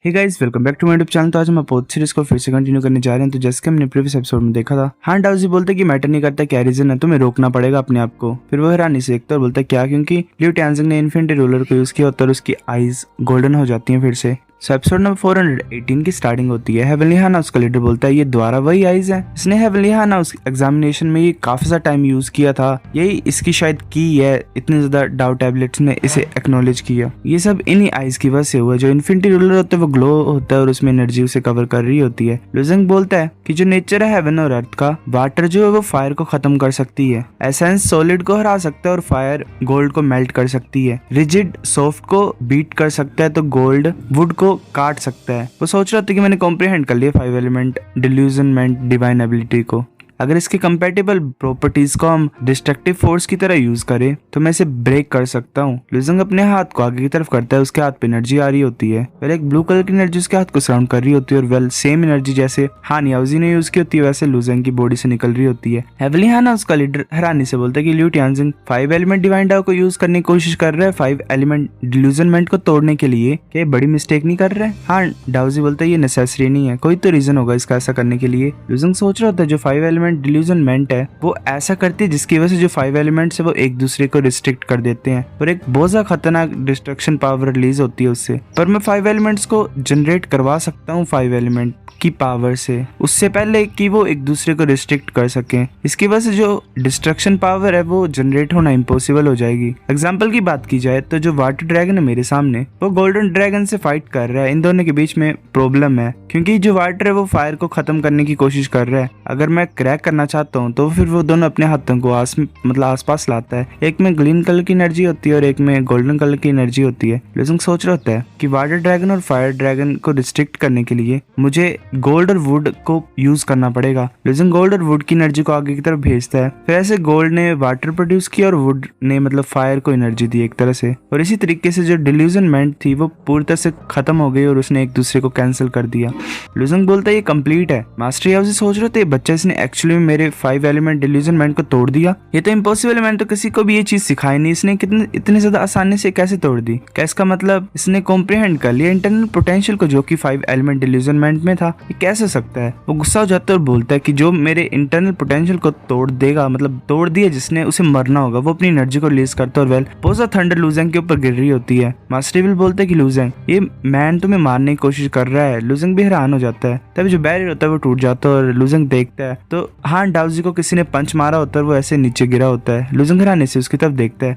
Hey guys, welcome back to my YouTube channel. तो आज हम अपोज सीरीज को फिर से कंटिन्यू करने जा रहे हैं। तो जैसे कि हमने प्रीवियस एपिसोड में देखा था, हान डाउजी बोलते कि मैटर नहीं करता क्या रीजन है, तुम्हें रोकना पड़ेगा अपने आप को। फिर वो हैरानी से देखता और बोलता क्या, क्योंकि लियू टानजिंग ने इन्फिनिटी रूलर को यूज किया होता और उसकी आईज गोल्डन हो जाती हैं फिर से। सो एपिसोड नंबर 418 की स्टार्टिंग होती है। हेवनली हान हाउस का लीडर बोलता है ये दोबारा वही आइज है, इसने हेवनली हान हाउस एग्जामिनेशन में ये काफी सा टाइम यूज किया था, यही इसकी शायद की है, इतने ज्यादा डाउ टैबलेट्स ने इसे एक्नॉलेज किया। ये सब इन्हीं आइज की वजह से हुआ। जो इन्फिनिटी रूलर होता है वो ग्लो होता है और उसमें एनर्जी उसे कवर कर रही होती है। लुजेंग बोलता है कि जो नेचर है हेवन और अर्थ का, वाटर जो है वो फायर को खत्म कर सकती है, एसेंस सॉलिड को हरा सकता है और फायर गोल्ड को मेल्ट कर सकती है, रिजिड सॉफ्ट को बीट कर सकता है तो गोल्ड वुड को काट सकता है। वो सोच रहा था कि मैंने कॉम्प्रिहेंड कर लिया 5 एलिमेंट डिल्यूजनमेंट डिवाइन एबिलिटी को। अगर इसके कंपैटिबल प्रॉपर्टीज को हम डिस्ट्रक्टिव फोर्स की तरह यूज करें तो मैं इसे ब्रेक कर सकता हूँ। लुजेंग अपने हाथ को आगे की तरफ करता है, उसके हाथ पे एनर्जी आ रही होती है। वेल एक ब्लू कलर की एनर्जी उसके हाथ को सराउंड कर रही होती है और वेल सेम एनर्जी जैसे हान याओजी ने यूज की होती है वैसे लुजेंग की बॉडी से निकल रही होती है। हेवनली हान उसका लीडर हैरानी से बोलता है कि लियू टानजिंग 5 एलिमेंट डिवाइन डाउ को यूज करने की कोशिश कर रहा है 5 एलिमेंट डिल्यूजनमेंट को तोड़ने के लिए, क्या बड़ी मिस्टेक नहीं कर रहा है? हान डाउजी बोलता है ये नेसेसरी नहीं है, कोई तो रीजन होगा इसका ऐसा करने के लिए। लुजेंग सोच रहा होता है जो 5 एलिमेंट डिल्यूजनमेंट है वो ऐसा करती है जिसकी वजह से जो 5 एलिमेंट्स है वो एक दूसरे को रिस्ट्रिक्ट कर देते हैं और एक बहुत ज्यादा खतरनाक डिस्ट्रक्शन पावर रिलीज होती है उससे। पर मैं 5 एलिमेंट्स को जनरेट करवा सकता हूँ 5 एलिमेंट की पावर से, उससे पहले कि वो एक दूसरे को रिस्ट्रिक्ट कर सकें। इसकी वजह से जो डिस्ट्रक्शन पावर है वो जनरेट होना इम्पॉसिबल हो जाएगी। एग्जाम्पल की बात की जाए तो जो वाटर ड्रैगन है मेरे सामने वो गोल्डन ड्रैगन से फाइट कर रहा है। इन दोनों के बीच में प्रॉब्लम है क्योंकि जो वाटर है वो फायर को खत्म करने की कोशिश कर रहा है। अगर मैं क्रैक करना चाहता हूँ तो फिर वो दोनों अपने हाथों को आसपास लाता है। एक में ग्रीन कलर की एनर्जी होती है और एक में गोल्डन कलर की एनर्जी होती है। लुजेंग सोच रहा होता है कि वाटर ड्रैगन और फायर ड्रैगन को रिस्ट्रिक्ट करने के लिए मुझे गोल्ड और वुड को यूज करना पड़ेगा। लुजेंग गोल्ड और वुड की एनर्जी को आगे की तरफ भेजता है। फिर ऐसे गोल्ड ने वाटर प्रोड्यूस किया और वुड ने मतलब फायर को एनर्जी दी एक तरह से, और इसी तरीके से जो डिल्यूजनमेंट थी वो पूरी तरह से खत्म हो गई और उसने एक दूसरे को कैंसिल कर दिया। लुजेंग बोलता है ये कंप्लीट है। मास्टर याओजी सोच रहे थे बच्चा इसने एक्चुअली में मेरे 5 एलिमेंट डिल्यूजनमेंट को तोड़ दिया, ये तो इम्पॉसिबल है, मैंने तो किसी को भी ये चीज सिखाई नहीं, इसने कितने इतने ज्यादा आसानी से कैसे तोड़ दी? क्या इसका मतलब इसने कॉम्प्रिहेंड कर लिया इंटरनल पोटेंशियल को जो कि 5 एलिमेंट डिल्यूजनमेंट में था? ये कैसे सकता है? वो गुस्सा हो जाता है और बोलता है कि जो मेरे इंटरनल पोटेंशियल को तोड़ देगा, मतलब तोड़ दिया जिसने, उसे मरना होगा। वो अपनी एनर्जी को रिलीज करता है और वेल बहुत सा थंडर लुजेंग के ऊपर गिर रही होती है। मास्टर इविल बोलता है कि लुजेंग ये मैन तुम्हें मारने की कोशिश कर रहा है। लुजेंग भी हैरान हो जाता है। तभी जो बैरियर होता है वो टूट जाता है और लुजेंग देखता है तो हान डाउजी को किसी ने पंच मारा होता है और वो ऐसे नीचे गिरा होता है। लुजेंग हैरानी से उसकी तरफ देखता है।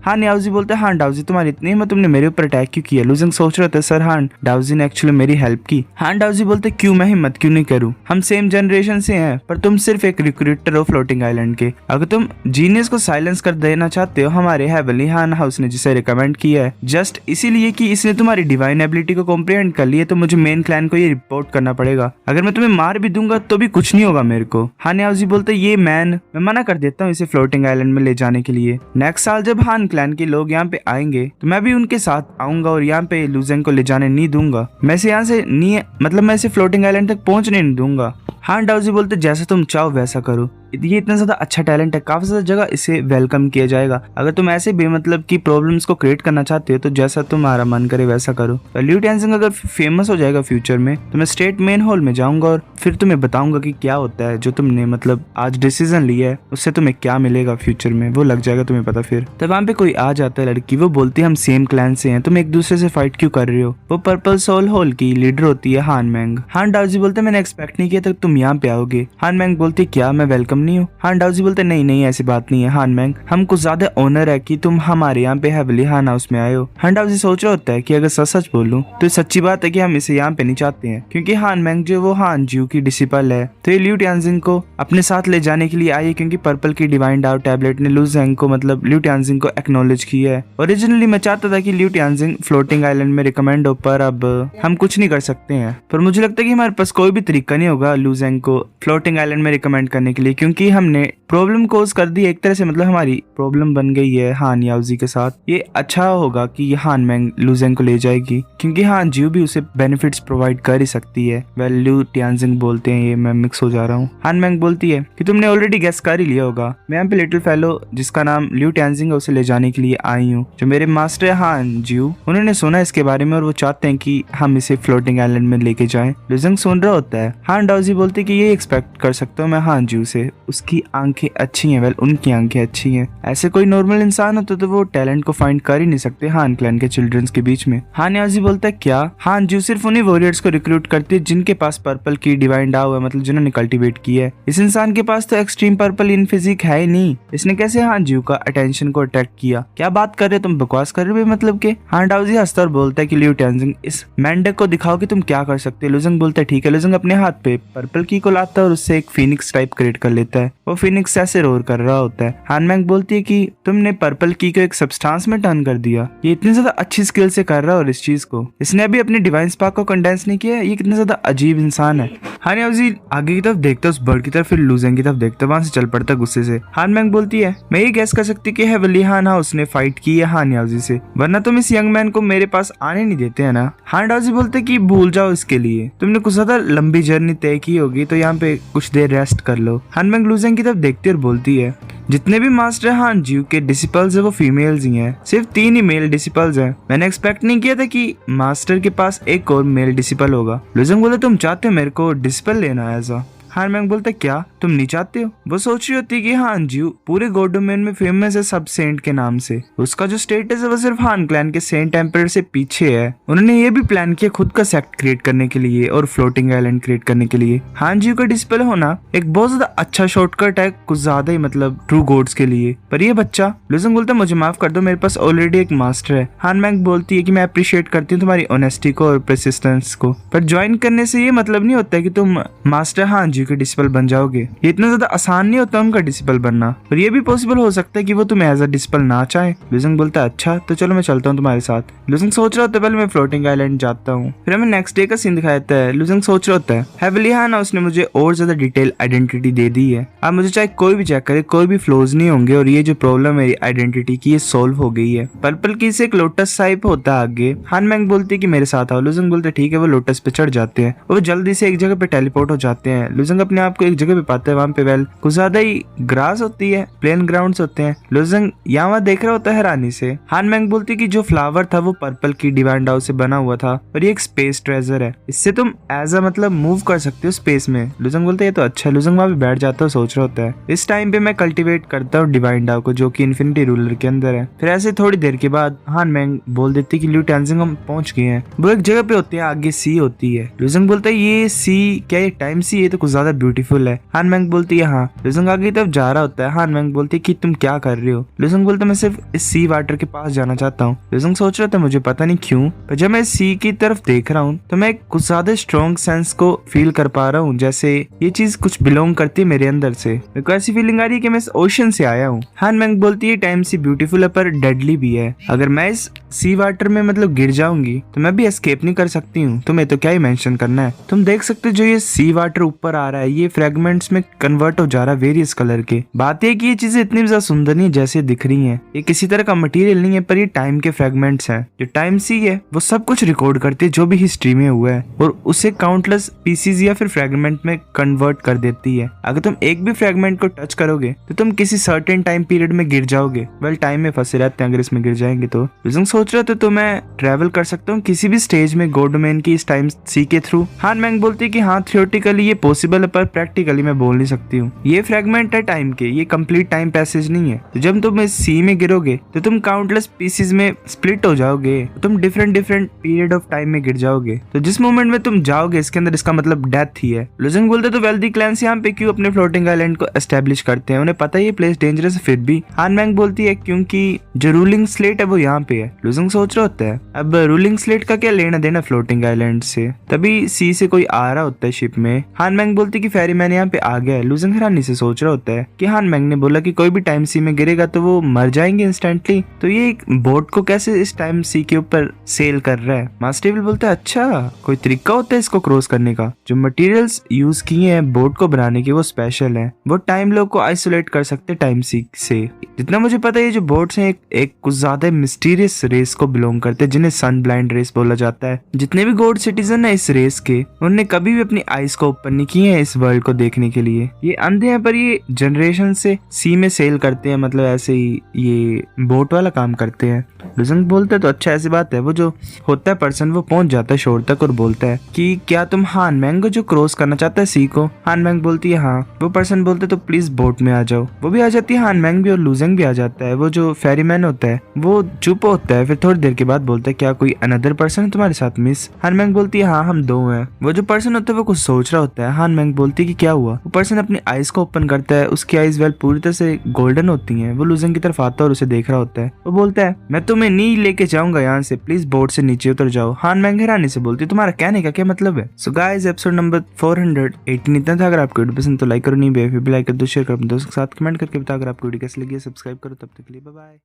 हान याओजी बोलता है हान डाउजी तुम्हारी इतनी हिम्मत, तुमने मेरे ऊपर अटैक क्यों किया? लुजेंग सोच रहा था सर हान डाउजी ने एक्चुअली मेरी हेल्प की। हान डाउजी बोलते क्यों, मैं हिम्मत क्यों नहीं करूं? हम सेम जनरेशन से हैं पर तुम सिर्फ एक रिक्रूटर हो फ्लोटिंग आइलैंड के। अगर तुम जीनियस को साइलेंस कर देना चाहते हो, हमारे हेवनली हान हाउस ने जिसे रिकमेंड किया है जस्ट इसीलिए कि इसने तुम्हारी डिवाइन एबिलिटी को कॉम्प्रिहेंड कर लिया, तो मुझे मेन क्लैन को ये रिपोर्ट करना पड़ेगा। अगर मैं तुम्हें मार भी दूंगा तो भी कुछ नहीं होगा मेरे को। हान याओजी बोलते ये मैं मना कर देता हूँ इसे फ्लोटिंग आइलैंड में ले जाने के लिए। नेक्स्ट साल जब हान क्लैन के लोग यहाँ पे आएंगे तो मैं भी उनके साथ आऊंगा और यहाँ पे लुजेंग को ले जाने नहीं दूंगा। मैं इसे यहाँ से नहीं, मतलब मैं इसे फ्लोटिंग आइलैंड तक पहुंचने नहीं दूंगा। हान डाउजी बोलते जैसा तुम चाहो वैसा करो, ये इतना ज्यादा अच्छा टैलेंट है, काफी ज्यादा जगह इसे वेलकम किया जाएगा। अगर तुम ऐसे बेमतलब की प्रॉब्लम्स को क्रिएट करना चाहते हो तो जैसा तुम्हारा मन करे वैसा करो। लियू टानजिंग अगर फेमस हो जाएगा फ्यूचर में तो मैं स्टेट मेन हॉल में जाऊंगा और फिर तुम्हें बताऊंगा कि क्या होता है जो तुमने मतलब आज डिसीजन लिया है उससे तुम्हें क्या मिलेगा फ्यूचर में, वो लग जाएगा तुम्हें पता। फिर तब वहाँ पे कोई आ जाता है लड़की, वो बोलती है हम सेम क्लैन से हैं, तुम एक दूसरे से फाइट क्यों कर रहे हो? वो पर्पल सोल हॉल की लीडर होती है हान मैंग। हान डाउजी बोलते मैंने एक्सपेक्ट नहीं किया था तुम यहाँ पे आओगे। हान मैंग बोलती क्या मैं वेलकम नहीं हूँ? हान डाउजी बोलते नहीं ऐसी बात नहीं है हान मैंग, हमको ज्यादा ऑनर है कि तुम हमारे यहाँ पे हेवनली हान हाउस में आए हो। हान डाउजी सोच रहा होता है कि अगर सच बोलूं तो सच्ची बात है कि हम इसे यहाँ पे नहीं चाहते हैं, क्योंकि हान मैंग जो वो हान ज्यू की डिसिपल है तो ये लियू टानजिंग को अपने साथ ले जाने के लिए आई है, क्योंकि पर्पल की डिवाइन डाउ टैबलेट ने लुजेंग को मतलब लियू टानजिंग को एक्नॉलेज किया है। ओरिजिनली मैं चाहता था कि लियू टानजिंग फ्लोटिंग आइलैंड में रिकमेंड हो, पर अब हम कुछ नहीं कर सकते हैं। पर मुझे लगता है कि हमारे पास कोई भी तरीका नहीं होगा लुजेंग को फ्लोटिंग आइलैंड में रिकमेंड करने के लिए, क्योंकि हमने प्रॉब्लम कोज कर दी एक तरह से, मतलब हमारी प्रॉब्लम बन गई है हान याओजी के साथ। ये अच्छा होगा कि हान मैंग लुजेंग को ले जाएगी, क्योंकि हान जियो भी उसे बेनिफिट्स प्रोवाइड कर ही सकती है। वेल लिu टियानजिंग बोलते हैं, ये मैं मिक्स हो जा रहा हूँ। हान मैंग बोलती है कि तुमने ऑलरेडी गेस कर ही लिया होगा, मैं यहाँ पे लिटिल फेलो जिसका नाम लिu टियानजिंग है उसे ले जाने के लिए आई हूँ। जो मेरे मास्टर हान जियो, उन्होंने सुना इसके बारे में और वो चाहते हैं कि हम इसे फ्लोटिंग आइलैंड में लेके जाएं। लुजेंग सुन रहा होता है। हान डाओजी बोलती है कि ये एक्सपेक्ट कर सकता हूँ मैं हान जियो से, उसकी आंखें अच्छी हैं। वेल उनकी आंखें अच्छी हैं। ऐसे कोई नॉर्मल इंसान होता तो वो टैलेंट को फाइंड कर ही नहीं सकते हान क्लैन के चिल्ड्रंस के बीच में। हान याओजी बोलता है क्या? हान जियो सिर्फ उन्हीं वॉरियर्स को रिक्रूट करती है जिनके पास पर्पल की डिवाइन डाउ है, मतलब जिन्होंने कल्टीवेट की है। इस इंसान के पास तो एक्सट्रीम पर्पल इन फिजिक है ही नहीं, इसने कैसे हान जियो का अटेंशन को अट्रैक्ट किया? क्या बात कर रहे हो तुम, बकवास कर रहे हो मतलब के? हान डाओजी हंसता और बोलता है कि लिu टियानजिंग इस मेंढक को दिखाओ कि तुम क्या कर सकते हो। लुजेंग बोलता है ठीक है। लुजेंग अपने हाथ पे पर्पल की को लाता है और उससे एक फिनिक्स टाइप क्रिएट कर लेता है। वो फिनिक्स ऐसे रोर कर रहा होता है। हान मैंग बोलती है कि तुमने पर्पल की को एक सब्सटेंस में टर्न कर दिया। ये इतनी ज्यादा अच्छी स्किल से कर रहा है और इस चीज को इसने अभी अपनी डिवाइन स्पार्क को कंडेंस नहीं किया। ये कितना ज्यादा अजीब इंसान है। हान याओजी आगे की तरफ देखता है, उस बर्ड की तरफ, फिर लुजेंग की तरफ देखता है, वहां से चल पड़ता है गुस्से से। हान मैंग बोलती है मैं ये गैस कर सकती कि हेवनली हान उसने फाइट की है हान याओजी से, वरना तुम इस यंग मैन को मेरे पास आने नहीं देते है ना। हान डाओजी बोलते कि भूल जाओ इसके लिए, तुमने कुछ ज्यादा लंबी जर्नी तय की होगी तो यहाँ पे कुछ देर रेस्ट कर लो। हान मैंग लुजेंग की तरफ देखती है और बोलती है जितने भी मास्टर हान जियो के डिसिपल्स है वो फीमेल्स ही हैं, सिर्फ 3 ही मेल डिसिपल्स हैं। मैंने एक्सपेक्ट नहीं किया था कि मास्टर के पास एक और मेल डिसिपल होगा। लुजेंग बोले तुम चाहते हो मेरे को डिसिपल लेना ऐसा? हान मैंग बोलता क्या तुम नहीं चाहते हो? वो सोच रही होती कि हान जियो पूरे गॉड डोमेन में फेमस है सब सेंट के नाम से, उसका जो स्टेटस है वो सिर्फ हान क्लैन के सेंट एम्परर से पीछे है। उन्होंने ये भी प्लान किया खुद का सेक्ट क्रिएट करने के लिए और फ्लोटिंग आइलैंड क्रिएट करने के लिए। हान जियो का डिस्पल होना एक बहुत ज्यादा अच्छा शॉर्टकट है, कुछ ज्यादा ही मतलब ट्रू गॉड्स के लिए। पर ये बच्चा, लुजेंग बोलता मुझे माफ कर दो, मेरे पास ऑलरेडी एक मास्टर है। हान मैंग बोलती है कि मैं अप्रिशिएट करती हूँ तुम्हारी ऑनेस्टी को और परसिस्टेंस को, पर ज्वाइन करने से ये मतलब नहीं होता कि तुम मास्टर हान जियो के डिस्पल बन जाओगे। ये इतना ज्यादा आसान नहीं होता उनका डिसिपल बनना, पर ये भी पॉसिबल हो सकता है कि वो तुम्हें एज अ डिसिपल ना चाहे। लुजेंग बोलता है अच्छा तो चलो मैं चलता हूँ तुम्हारे साथ। लुजेंग सोच रहा होता है पहले मैं फ्लोटिंग आइलैंड जाता हूँ। फिर हमें नेक्स्ट डे का सीन दिखाया जाता है। लुजेंग सोच रहा होता है हेवनली हान उसने मुझे और ज्यादा डिटेल आइडेंटिटी दे दी है, अब मुझे चाहे कोई भी चेक करे कोई भी फ्लॉज नहीं होंगे और ये जो प्रॉब्लम है आइडेंटिटी की ये सॉल्व हो गई है। पर्पल की से एक लोटस टाइप होता है आगे। हान मैंग बोलती है कि मेरे साथ आओ। लुजेंग बोलते ठीक है। वो लोटस पे चढ़ जाते हैं, वो जल्दी से एक जगह पे टेलीपोर्ट हो जाते हैं। लुजेंग अपने आप को एक जगह पे पाता है, वहाँ पे वेल कुछ ज्यादा ही ग्रास होती है, प्लेन ग्राउंड्स होते हैं। लुजेंग यहाँ देख रहा होता है हैरानी से। हान मैंग बोलती है कि जो फ्लावर था वो पर्पल की डिवाइन डाउ से बना हुआ था और ये एक स्पेस ट्रेजर है, इससे तुम एज अ मतलब मूव कर सकते हो स्पेस में। लुजेंग बोलते है ये तो अच्छा है। लुजेंग वहाँ पे बैठ जाता है, सोच रहा होता है इस टाइम पे मैं कल्टीवेट करता हूँ डिवाइन डाउ को जो कि इन्फिनिटी रूलर के अंदर है। फिर ऐसे थोड़ी देर के बाद हान मैंग बोल देती कि लिu टियानजिंग हम पहुंच गए हैं। वो एक जगह पे होते हैं, आगे सी होती है। लुजेंग बोलता है ये सी क्या, ये टाइम सी, ये तो कुछ ज्यादा ब्यूटीफुल है। हान मैंग बोलती है हाँ। लुजेंग आगे तरफ जा रहा होता है। हान मैंग बोलती है कि तुम क्या कर रहे हो? लुजेंग बोलता है मैं सिर्फ इस सी वाटर के पास जाना चाहता हूँ। लुजेंग सोच रहा था मुझे पता नहीं क्यों, पर जब मैं सी की तरफ देख रहा हूँ तो मैं कुछ ज्यादा स्ट्रॉन्ग सेंस को फील कर पा रहा हूँ, जैसे ये चीज कुछ बिलोंग करती है मेरे अंदर से। मेरे को ऐसी फीलिंग आ रही है कि मैं इस ओशन से आया हूँ। हान मैंग बोलती है टाइम सी ब्यूटीफुल है पर डेडली भी है, अगर मैं इस सी वाटर में मतलब गिर जाऊंगी तो मैं भी एस्केप नहीं कर सकती हूँ। तुम्हें तो क्या ही मेंशन करना है। तुम देख सकते हो जो ये सी वाटर ऊपर आ रहा है ये फ्रेगमेंट्स में कन्वर्ट हो जा रहा है वेरियस कलर के। बात है कि ये चीजें इतनी ज्यादा सुंदर नहीं जैसे दिख रही हैं, ये किसी तरह का मटेरियल नहीं है पर ये टाइम के फ्रेगमेंट्स हैं। जो टाइम सी है वो सब कुछ रिकॉर्ड करती है जो भी हिस्ट्री में हुआ है और उसे काउंटलेस पीसीज या फिर फ्रेगमेंट में कन्वर्ट कर देती है। अगर तुम एक भी फ्रेगमेंट को टच करोगे तो तुम किसी सर्टेन टाइम पीरियड में गिर जाओगे। वेल टाइम में फंसे रहते हैं अगर इसमें गिर जाएंगे तो। लुजेंग सोच रहा तो मैं ट्रेवल कर सकता हूँ किसी भी स्टेज में गॉड डोमेन की इस टाइम सी के थ्रू। हान मैंग बोलती है कि हाँ थियोरेटिकली ये पॉसिबल है पर प्रैक्टिकली मैं बोल नहीं सकती हूँ। ये फ्रेगमेंट है टाइम के, ये कंप्लीट टाइम पैसेज नहीं है। तो जब तुम इस सी में गिरोगे तो तुम काउंटलेस पीसेस में स्प्लिट हो जाओगे, तुम डिफरेंट पीरियड ऑफ टाइम में गिर जाओगे। तो जिस मोमेंट में तुम जाओगे इसके अंदर इसका मतलब डेथ ही है। लुजेंग बोलते तो वेल्दी क्लैंस यहाँ पे क्यों अपने फ्लोटिंग आइलैंड को एस्टेब्लिश करते हैं, उन्हें पता है ये प्लेस डेंजरस है फिर भी। हान मैंग बोलती है क्योंकि जो रूलिंग स्लेट है वो यहाँ पे है। लुजंग सोच रहा होता है अब रूलिंग स्लेट का क्या लेना देना फ्लोटिंग आइलैंड से। तभी सी से कोई आ रहा होता है शिप में। हान मैंग बोलती कि फेरीमैन यहाँ पे आ गया है। लुजंग हैरानी से सोच रहा होता है कि हान मैंग ने बोला कि कोई भी टाइम सी में गिरेगा तो वो मर जाएंगे इंस्टेंटली, तो ये एक बोट को कैसे इस टाइम सी के ऊपर सेल कर रहा है। मास्टर टेबल बोलता है अच्छा कोई तरीका होता है इसको क्रॉस करने का। जो मटेरियल्स यूज किए हैं बोट को बनाने के वो स्पेशल है, वो टाइम लोग को आइसोलेट कर सकते टाइम सी से। जितना मुझे पता है ये जो बोट्स हैं एक कुछ ज्यादा मिस्टीरियस रेस को बिलोंग करते हैं जिन्हें सन ब्लाइंड रेस बोला जाता है। जितने भी गॉड सिटीजन है इस रेस के उन्होंने कभी भी अपनी आइज को ओपन नहीं की है इस वर्ल्ड को देखने के लिए। ये अंधे हैं पर ये जनरेशन से सी में सेल करते हैं, मतलब ऐसे ही ये बोट वाला काम करते हैं। लुजंग बोलते हैं तो अच्छा ऐसी बात है। वो जो होता है पर्सन वो पहुंच जाता है शोर तक और बोलता है कि क्या तुम हान मैंग जो क्रॉस करना चाहता है सी को। हान मैंग बोलती है हाँ। वो पर्सन बोलते है तो प्लीज बोट में आ जाओ। वो भी आ जाती है, हान मैंग भी और लुजंग भी आ जाता है। वो जो फेरीमैन होता है वो चुप होता है, फिर थोड़ी देर के बाद बोलता है क्या कोई अनदर पर्सन है तुम्हारे साथ मिस। हान मैंग बोलती है हाँ हम दो हैं। वो जो पर्सन होता है वो कुछ सोच रहा होता है। हान मैंग बोलती है कि क्या हुआ। वो पर्सन अपनी आइज को ओपन करता है, उसकी आइज वेल पूरी तरह से गोल्डन होती है। वो लुजंग की तरफ आता है और उसे देख रहा होता है। वो बोलता है मैं तुम्हें नहीं लेके जाऊंगा यहाँ से, प्लीज बोट से नीचे उतर जाओ। हान मैंग हैरानी से बोलती है तुम्हारा कहने का क्या मतलब है। सो गाइस एपिसोड नंबर 418 इतना था। अगर आपको वीडियो पसंद तो लाइक करो, नहीं बेफिक्र लाइक कर दो, शेयर करो अपने दोस्तों के साथ, कमेंट करके बताओ अगर आपको वीडियो कैसी लगी है। सब्सक्राइब करो। तब तक के लिए बाय बाय।